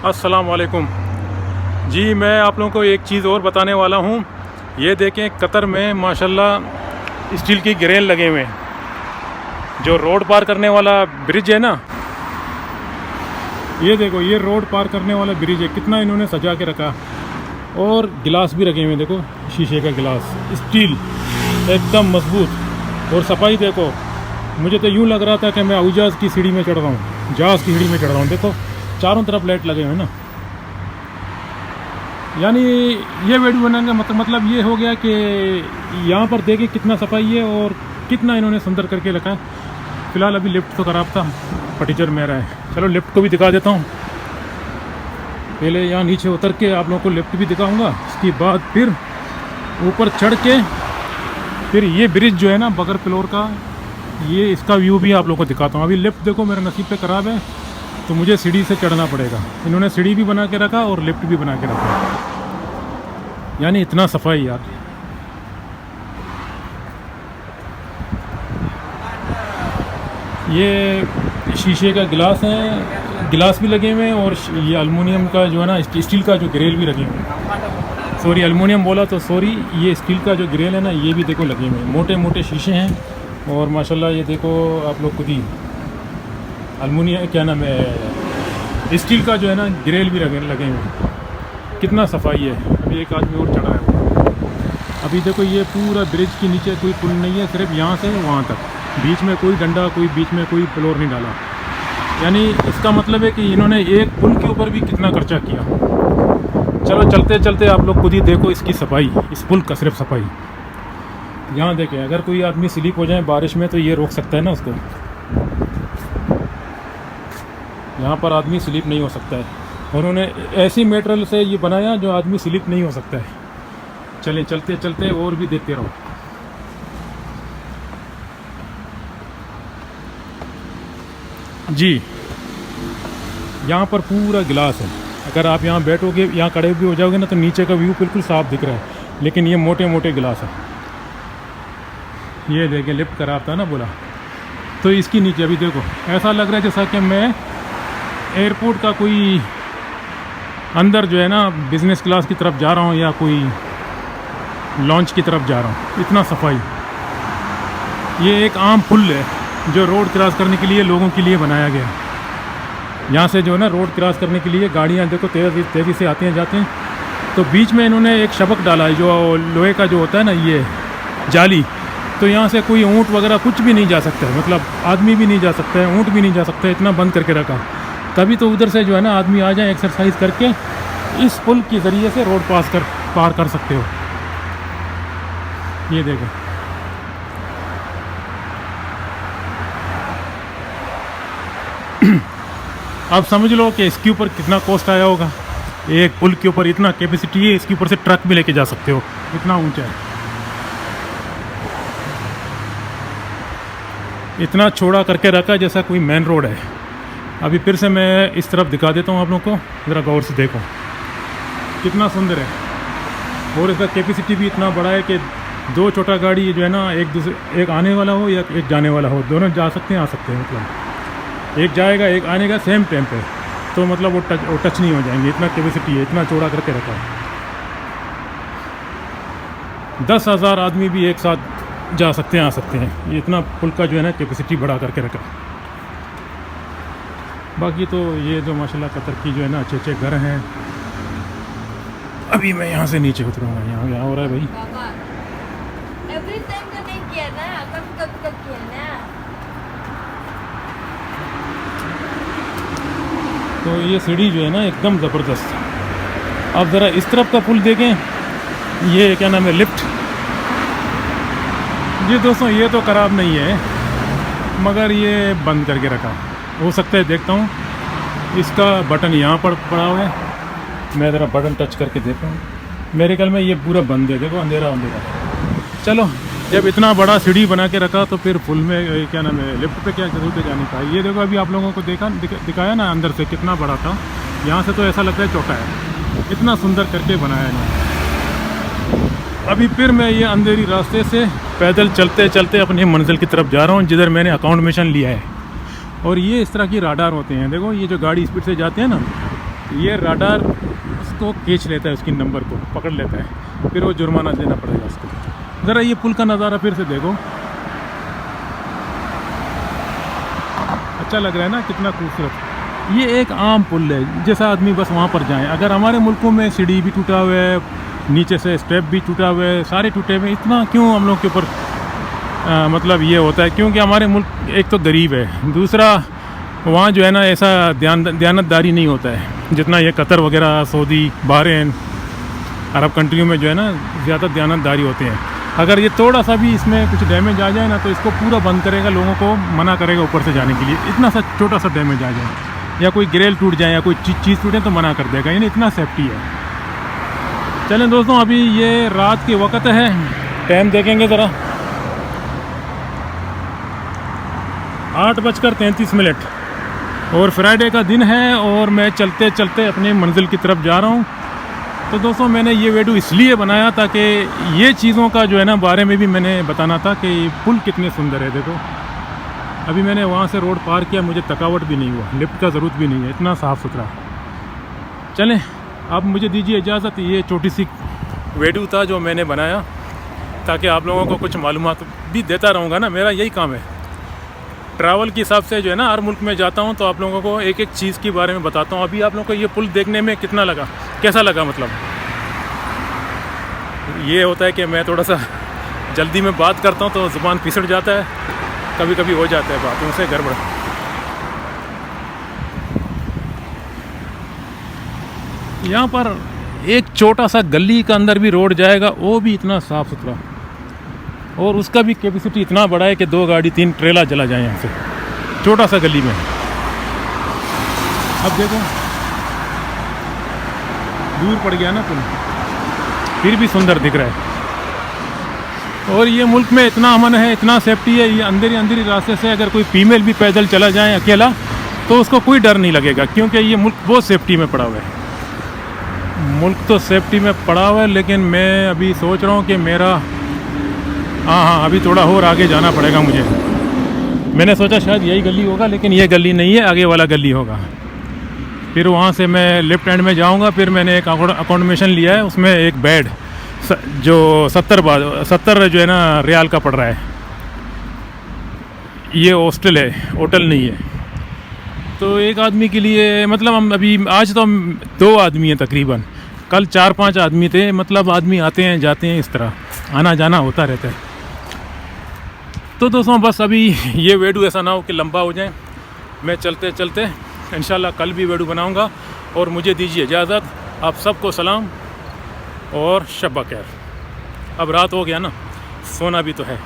अस्सलाम वालेकुम जी। मैं आप लोगों को एक चीज़ और बताने वाला हूँ। ये देखें, कतर में माशाल्लाह स्टील की ग्रिल लगे हुए हैं। जो रोड पार करने वाला ब्रिज है ना, ये देखो, ये रोड पार करने वाला ब्रिज है। कितना इन्होंने सजा के रखा। और गिलास भी रखे हुए हैं, देखो, शीशे का गिलास, स्टील एकदम मजबूत। और सफाई देखो, मुझे तो यूँ लग रहा था कि मैं उजाज की सीढ़ी में चढ़ रहा हूँ, जहाज़ की सीढ़ी में चढ़ रहा हूँ। देखो, चारों तरफ लाइट लगे हुए हैं ना। यानी ये वीडियो बनाने का मतलब ये हो गया कि यहाँ पर देखिए कितना सफाई है और कितना इन्होंने सुंदर करके रखा है। फ़िलहाल अभी लिफ्ट तो ख़राब था, फटीचर मेरा है। चलो लिफ्ट को भी दिखा देता हूँ। पहले यहाँ नीचे उतर के आप लोगों को लिफ्ट भी दिखाऊंगा, उसके बाद फिर ऊपर चढ़ के फिर ये ब्रिज जो है ना बगैर फ्लोर का, ये इसका व्यू भी आप लोगों को दिखाता हूँ। अभी लिफ्ट देखो मेरे नसीब पे ख़राब है, तो मुझे सीढ़ी से चढ़ना पड़ेगा। इन्होंने सीढ़ी भी बना के रखा और लिफ्ट भी बना के रखा, यानी इतना सफाई यार। ये शीशे का गिलास है, गिलास भी लगे हुए हैं। और ये अल्मुनियम का जो है ना, स्टील का जो ग्रिल भी लगे हुए हैं। सॉरी, अल्मुनियम बोला तो सॉरी। ये स्टील का जो ग्रिल है ना, ये भी देखो लगे हुए हैं। मोटे मोटे शीशे हैं। और माशाल्लाह ये देखो आप लोग खुद ही, अल्मुनियम क्या नाम है, स्टील का जो है ना ग्रिल भी लगे हुए हैं। कितना सफाई है। अभी एक आदमी और चढ़ा है। अभी देखो, ये पूरा ब्रिज के नीचे कोई पुल नहीं है, सिर्फ यहाँ से वहाँ तक। बीच में कोई डंडा, कोई बीच में कोई फ्लोर नहीं डाला। यानी इसका मतलब है कि इन्होंने एक पुल के ऊपर भी कितना खर्चा किया। चलो चलते चलते आप लोग खुद ही देखो इसकी सफाई, इस पुल का सिर्फ सफाई। यहाँ देखें, अगर कोई आदमी स्लिप हो जाए बारिश में तो ये रोक सकता है ना उसको। यहाँ पर आदमी स्लिप नहीं हो सकता है। उन्होंने ऐसी मटेरियल से ये बनाया जो आदमी स्लिप नहीं हो सकता है। चलें, चलते चलते और भी देखते रहो। जी, यहाँ पर पूरा गिलास है। अगर आप यहाँ बैठोगे, यहाँ खड़े भी हो जाओगे ना, तो नीचे का व्यू बिल्कुल साफ दिख रहा है। लेकिन ये मोटे मोटे गिलास है। ये देखें, लिफ्ट खराब था ना बोला, तो इसकी नीचे अभी देखो ऐसा लग रहा है जैसा कि मैं एयरपोर्ट का कोई अंदर जो है ना बिज़नेस क्लास की तरफ जा रहा हूँ या कोई लॉन्च की तरफ जा रहा हूँ। इतना सफाई। ये एक आम पुल है जो रोड क्रॉस करने के लिए लोगों के लिए बनाया गया है। यहाँ से जो है ना रोड क्रॉस करने के लिए गाड़ियाँ देखो तेज़ी से आती हैं जाती हैं। तो बीच में इन्होंने एक शबक डाला है, जो लोहे का जो होता है ना, ये जाली। तो यहाँ से कोई ऊँट वगैरह कुछ भी नहीं जा सकता है, मतलब आदमी भी नहीं जा सकता है, ऊँट भी नहीं जा सकता है। इतना बंद करके रखा। तभी तो उधर से जो है ना आदमी आ जाए एक्सरसाइज करके, इस पुल के ज़रिए से रोड पार कर सकते हो। ये देखो, अब समझ लो कि इसके ऊपर कितना कॉस्ट आया होगा। एक पुल के ऊपर इतना कैपेसिटी है, इसके ऊपर से ट्रक भी लेके जा सकते हो, इतना ऊंचा है। इतना छोड़ा करके रखा जैसा कोई मेन रोड है। अभी फिर से मैं इस तरफ दिखा देता हूँ आप लोगों को, ज़रा गौर से देखो कितना सुंदर है। और इसका कैपेसिटी भी इतना बड़ा है कि दो छोटा गाड़ी जो है ना, एक आने वाला हो या एक जाने वाला हो, दोनों जा सकते हैं, आ सकते हैं। मतलब एक जाएगा एक आने का सेम टाइम पे, तो मतलब वो टच नहीं हो जाएंगे। इतना कैपेसिटी है, इतना चौड़ा करके रखा है। 10,000 आदमी भी एक साथ जा सकते हैं, आ सकते हैं। ये इतना पुल का जो है ना कैपेसिटी बढ़ा करके रखा है। बाकी तो ये जो माशाल्लाह कतर की जो है ना अच्छे अच्छे घर हैं। अभी मैं यहाँ से नीचे उतरूँगा। यहाँ हो रहा है भाई। तो ये सीढ़ी जो है ना एकदम ज़बरदस्त। अब ज़रा इस तरफ का पुल देखें, ये क्या नाम है, लिफ्ट। जी दोस्तों, ये तो ख़राब नहीं है, मगर ये बंद करके रखा। हो सकता है, देखता हूँ। इसका बटन यहाँ पर पड़ा हुआ है, मैं ज़रा बटन टच करके देखता हूँ। मेरे ख्याल में ये पूरा बंद है। देखो, अंधेरा अंधेरा। चलो, जब इतना बड़ा सीढ़ी बना के रखा तो फिर पुल में क्या नाम है, लिफ्ट पे क्या जरूरत है जाने का। ये देखो, अभी आप लोगों को दिखाया ना अंदर से कितना बड़ा था। यहाँ से तो ऐसा लगता है छोटा है। इतना सुंदर करके बनाया है। अभी फिर मैं ये अंधेरी रास्ते से पैदल चलते चलते अपनी मंजिल की तरफ जा रहा हूँ, जिधर मैंने अकाउंट मिशन लिया है। और ये इस तरह की राडार होते हैं। देखो, ये जो गाड़ी स्पीड से जाते हैं ना, ये राडार उसको खींच लेता है, उसकी नंबर को पकड़ लेता है, फिर वो जुर्माना देना पड़ेगा उसको। ज़रा ये पुल का नज़ारा फिर से देखो, अच्छा लग रहा है ना, कितना खूबसूरत। ये एक आम पुल है, जैसा आदमी बस वहाँ पर जाए। अगर हमारे मुल्कों में सीढ़ी भी टूटा हुआ है, नीचे से स्टेप भी टूटा हुआ है, सारे टूटे हुए, इतना क्यों हम लोग के ऊपर मतलब ये होता है? क्योंकि हमारे मुल्क एक तो गरीब है, दूसरा वहाँ जो है ना ऐसा दयानतदारी नहीं होता है जितना ये कतर वगैरह, सऊदी, बहरीन, अरब कंट्रियों में जो है ना ज़्यादा दयानतदारी होते हैं। अगर ये थोड़ा सा भी इसमें कुछ डैमेज आ जाए ना तो इसको पूरा बंद करेगा, लोगों को मना करेगा ऊपर से जाने के लिए। इतना सा छोटा सा डैमेज आ जाए या कोई ग्रिल टूट जाए या कोई चीज़ टूटे तो मना कर देगा, यानी इतना सेफ्टी है। चलें दोस्तों, अभी ये रात के वक्त है, टाइम देखेंगे ज़रा, 8:33 और फ्राइडे का दिन है और मैं चलते चलते अपनी मंजिल की तरफ जा रहा हूँ। तो दोस्तों, मैंने ये वीडियो इसलिए बनाया ताकि ये चीज़ों का जो है ना बारे में भी मैंने बताना था कि पुल कितने सुंदर है। देखो, अभी मैंने वहाँ से रोड पार किया, मुझे थकावट भी नहीं हुआ, लिफ्ट का ज़रूरत भी नहीं है, इतना साफ़ सुथरा। चलें, अब मुझे दीजिए इजाज़त। ये छोटी सी वीडियो था जो मैंने बनाया ताकि आप लोगों को कुछ मालूमात भी देता रहूँगा ना, मेरा यही काम है। ट्रैवल के हिसाब से जो है ना, हर मुल्क में जाता हूँ तो आप लोगों को एक एक चीज़ के बारे में बताता हूँ। अभी आप लोगों को ये पुल देखने में कितना लगा, कैसा लगा? मतलब ये होता है कि मैं थोड़ा सा जल्दी में बात करता हूँ तो ज़ुबान फिसड़ जाता है, कभी कभी हो जाता है बातों से गड़बड़। यहाँ पर एक छोटा सा गली का अंदर भी रोड जाएगा, वो भी इतना साफ़ सुथरा, और उसका भी कैपेसिटी इतना बड़ा है कि 2 गाड़ी 3 ट्रेला चला जाए यहाँ से, छोटा सा गली में। अब देखो, दूर पड़ गया ना पुल, फिर भी सुंदर दिख रहा है। और ये मुल्क में इतना अमन है, इतना सेफ्टी है, ये अंदर रास्ते से अगर कोई फीमेल भी पैदल चला जाए अकेला तो उसको कोई डर नहीं लगेगा, क्योंकि ये मुल्क बहुत सेफ्टी में पड़ा हुआ है। मुल्क तो सेफ्टी में पड़ा हुआ है, लेकिन मैं अभी सोच रहा हूँ कि मेरा हाँ अभी थोड़ा और आगे जाना पड़ेगा मुझे। मैंने सोचा शायद यही गली होगा, लेकिन ये गली नहीं है, आगे वाला गली होगा। फिर वहाँ से मैं लेफ्ट हैंड में जाऊँगा। फिर मैंने एक अकोमोडेशन लिया है, उसमें एक बेड जो 70 जो है ना रियाल का पड़ रहा है। ये हॉस्टल है, होटल नहीं है। तो एक आदमी के लिए, मतलब हम अभी आज तो हम 2 आदमी हैं तकरीबन, कल 4-5 आदमी थे। मतलब आदमी आते हैं जाते हैं, इस तरह आना जाना होता रहता है। तो दोस्तों, बस अभी ये वीडियो ऐसा ना हो कि लंबा हो जाए। मैं चलते चलते इंशाल्लाह कल भी वीडियो बनाऊंगा। और मुझे दीजिए इजाज़त। आप सबको सलाम और शब बखैर। अब रात हो गया ना, सोना भी तो है।